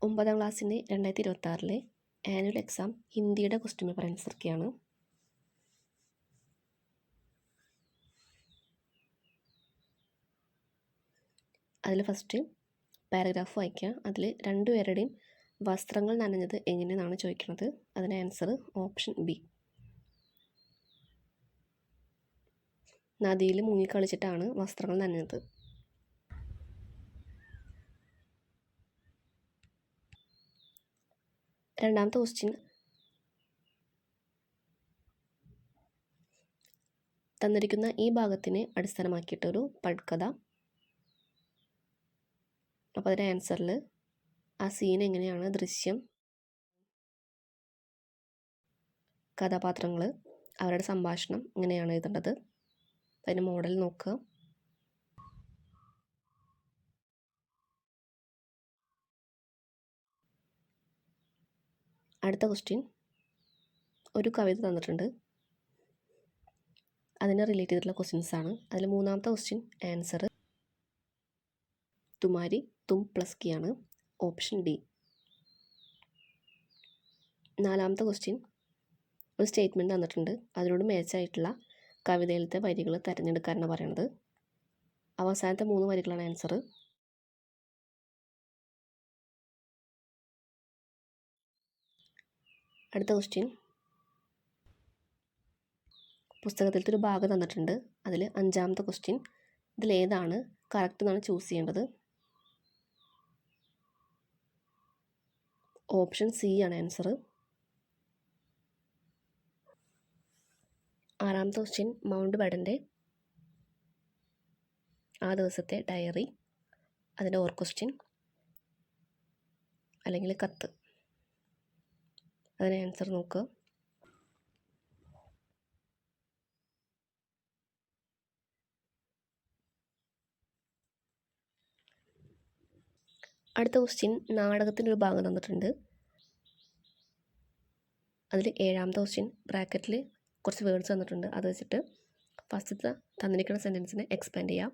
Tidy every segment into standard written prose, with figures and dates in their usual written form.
9ാം ക്ലാസ്സിൻ്റെ 2026 annual exam ഹിന്ദിയുടെ question paper ആൻസർക്കാണ്. അതിൽ first paragraph വായിക്കുക. അതിൽ രണ്ടുപേരുടെയും വസ്ത്രങ്ങൾ നനഞ്ഞത് എങ്ങനെയെന്നാണ് ചോദിക്കുന്നത്. അതിന് ആൻസർ ഓപ്ഷൻ ബി. നദിയിൽ മുങ്ങിക്കളിച്ചിട്ടാണ് വസ്ത്രങ്ങൾ നനഞ്ഞത്. രണ്ടാമത്തെ ക്വസ്റ്റ്യൻ, തന്നിരിക്കുന്ന ഈ ഭാഗത്തിനെ അടിസ്ഥാനമാക്കിയിട്ടൊരു പഴക്കഥ. അപ്പോൾ അതിൻ്റെ ആൻസറിൽ ആ സീൻ എങ്ങനെയാണ്, ദൃശ്യം, കഥാപാത്രങ്ങൾ, അവരുടെ സംഭാഷണം ഇങ്ങനെയാണ് എഴുതേണ്ടത്. അതിൻ്റെ മോഡൽ നോക്കുക. അടുത്ത ക്വസ്റ്റ്യൻ, ഒരു കവിത തന്നിട്ടുണ്ട്, അതിനെ റിലേറ്റ് ചെയ്തിട്ടുള്ള ക്വസ്റ്റ്യൻസ് ആണ്. അതിൽ മൂന്നാമത്തെ ക്വസ്റ്റ്യൻ ആൻസർ തുമാരി തും പ്ലസ് കി ആണ്, ഓപ്ഷൻ ഡി. നാലാമത്തെ ക്വസ്റ്റ്യൻ, ഒരു സ്റ്റേറ്റ്മെൻറ്റ് തന്നിട്ടുണ്ട്, അതിനോട് മാച്ചായിട്ടുള്ള കവിതയിലത്തെ വരികൾ തിരഞ്ഞെടുക്കാനാണ് പറയുന്നത്. അവസാനത്തെ 3 വരികളാണ് ആൻസർ. അടുത്ത ക്വസ്റ്റ്യൻ, പുസ്തകത്തിലത്തെ ഒരു ഭാഗം തന്നിട്ടുണ്ട്, അതിൽ 5ാമത്തെ ക്വസ്റ്റ്യൻ, ഇതിലേതാണ് കറക്റ്റ് എന്നാണ് ചൂസ് ചെയ്യേണ്ടത്. ഓപ്ഷൻ സി ആണ് ആൻസർ. 6ാമത്തെ ക്വസ്റ്റ്യൻ, മൗണ്ട് ബാറ്റൻ്റെ ആ ദിവസത്തെ ഡയറി, അതിൻ്റെ ഓർ ക്വസ്റ്റ്യൻ അല്ലെങ്കിൽ കത്ത്. അതിന് ആൻസർ നോക്കുക. അടുത്ത ക്വസ്റ്റ്യൻ, നാടകത്തിൻ്റെ ഒരു ഭാഗം തന്നിട്ടുണ്ട്, അതിൽ 7ാമത്തെ ക്വസ്റ്റ്യൻ ബ്രാക്കറ്റിൽ കുറച്ച് വേർഡ്സ് തന്നിട്ടുണ്ട്, അത് വെച്ചിട്ട് ഫസ്റ്റത്തെ തന്നിരിക്കുന്ന സെൻറ്റൻസിനെ എക്സ്പാൻഡ് ചെയ്യാം.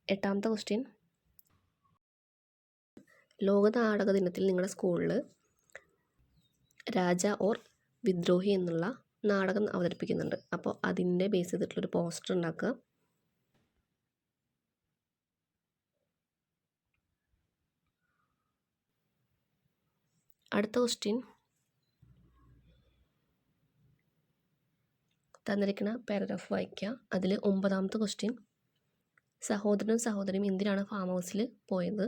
8ാമത്തെ ക്വസ്റ്റ്യൻ, ലോക നാടക ദിനത്തിൽ നിങ്ങളുടെ സ്കൂളിൽ രാജ ഓർ വിദ്രോഹി എന്നുള്ള നാടകം അവതരിപ്പിക്കുന്നുണ്ട്. അപ്പോൾ അതിൻ്റെ ബേസ് ചെയ്തിട്ടുള്ളൊരു പോസ്റ്റർ ഉണ്ടാക്കുക. അടുത്ത ക്വസ്റ്റ്യൻ, തന്നിരിക്കുന്ന പാരഗ്രാഫ് വായിക്കുക. അതിൽ 9ാമത്തെ ക്വസ്റ്റ്യൻ, സഹോദരനും സഹോദരിയും എന്തിനാണ് ഫാം ഹൗസിൽ പോയത്.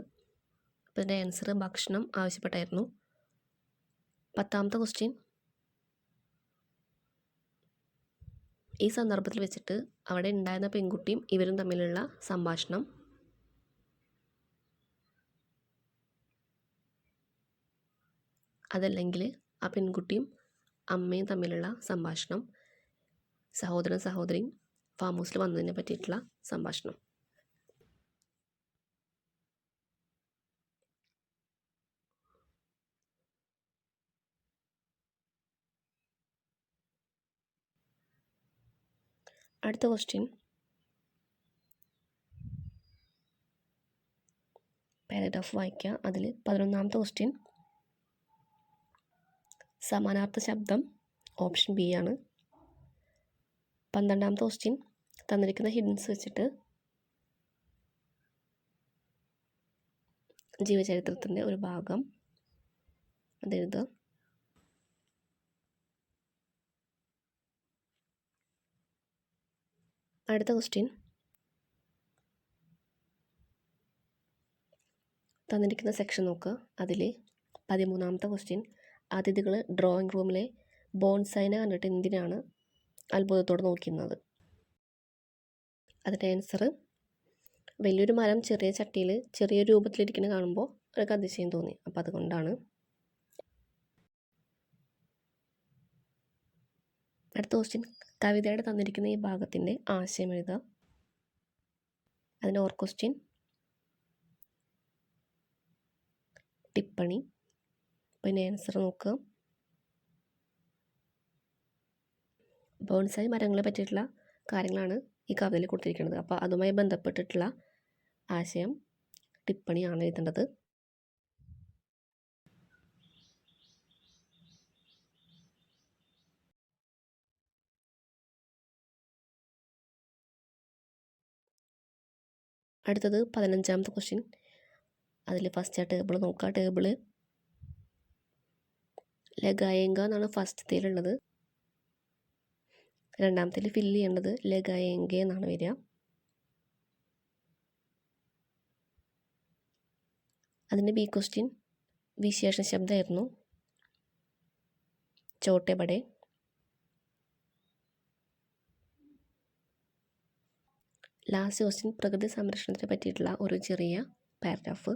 അപ്പോൾ ഇതിൻ്റെ ആൻസർ ഭക്ഷണം ആവശ്യപ്പെട്ടായിരുന്നു. 10ാമത്തെ ക്വസ്റ്റ്യൻ, ഈ സന്ദർഭത്തിൽ വെച്ചിട്ട് അവിടെ ഉണ്ടായിരുന്ന പെൺകുട്ടിയും ഇവരും തമ്മിലുള്ള സംഭാഷണം. അതല്ലെങ്കിൽ ആ പെൺകുട്ടിയും അമ്മയും തമ്മിലുള്ള സംഭാഷണം, സഹോദരൻ സഹോദരിയും ഫാം ഹൗസിൽ വന്നതിനെ പറ്റിയിട്ടുള്ള സംഭാഷണം. അടുത്ത ക്വസ്റ്റ്യൻ, പാരഗ്രാഫ് വായിക്കുക. അതിൽ 11ാമത്തെ ക്വസ്റ്റ്യൻ, സമാനാർത്ഥ ശബ്ദം, ഓപ്ഷൻ ബി ആണ്. 12ാമത്തെ ക്വസ്റ്റ്യൻ, തന്നിരിക്കുന്ന ഹിൻസ് വെച്ചിട്ട് ജീവചരിത്രത്തിൻ്റെ ഒരു ഭാഗം അതെഴുതുക. അടുത്ത ക്വസ്റ്റ്യൻ, തന്നിരിക്കുന്ന സെക്ഷൻ നോക്കുക. അതിൽ 13ാമത്തെ ക്വസ്റ്റ്യൻ, അതിഥികൾ ഡ്രോയിങ് റൂമിലെ ബോൺസൈനെ കണ്ടിട്ട് എന്തിനാണ് അത്ഭുതത്തോടെ നോക്കുന്നത്. അതിൻ്റെ ആൻസർ, വലിയൊരു മരം ചെറിയ ചട്ടിയിൽ ചെറിയൊരു രൂപത്തിലിരിക്കുന്ന കാണുമ്പോൾ അവർക്ക് അതിശയം തോന്നി, അപ്പോൾ അതുകൊണ്ടാണ്. അടുത്ത ക്വസ്റ്റ്യൻ, കവിതയുടെ തന്നിരിക്കുന്ന ഈ ഭാഗത്തിൻ്റെ ആശയം എഴുതുക. അതിൻ്റെ ഓർ ക്വസ്റ്റ്യൻ, ടിപ്പണി. പിന്നെ ആൻസർ നോക്കുക. ബോൺസായി മരങ്ങളെ പറ്റിയിട്ടുള്ള കാര്യങ്ങളാണ് ഈ കവിതയിൽ കൊടുത്തിരിക്കുന്നത്. അപ്പോൾ അതുമായി ബന്ധപ്പെട്ടിട്ടുള്ള ആശയം ടിപ്പണിയാണ് എഴുതേണ്ടത്. അടുത്തത് 15ാമത്തെ ക്വസ്റ്റ്യൻ. അതിൽ ഫസ്റ്റ് ആ ടേബിൾ നോക്കുക. ടേബിൾ ലഗായേങ്ക എന്നാണ് ഫസ്റ്റത്തേലുള്ളത്. രണ്ടാമത്തേൽ ഫില്ല് ചെയ്യേണ്ടത് ലഗായേങ്ക എന്നാണ് വരിക. അതിൻ്റെ ബി ക്വസ്റ്റ്യൻ വിശേഷ ശബ്ദമായിരുന്നു ചോട്ടെ ബടെ. ലാസ്റ്റ് ക്വസ്റ്റ്യൻ പ്രകൃതി സംരക്ഷണത്തിനെ പറ്റിയിട്ടുള്ള ഒരു ചെറിയ പാരഗ്രാഫ്.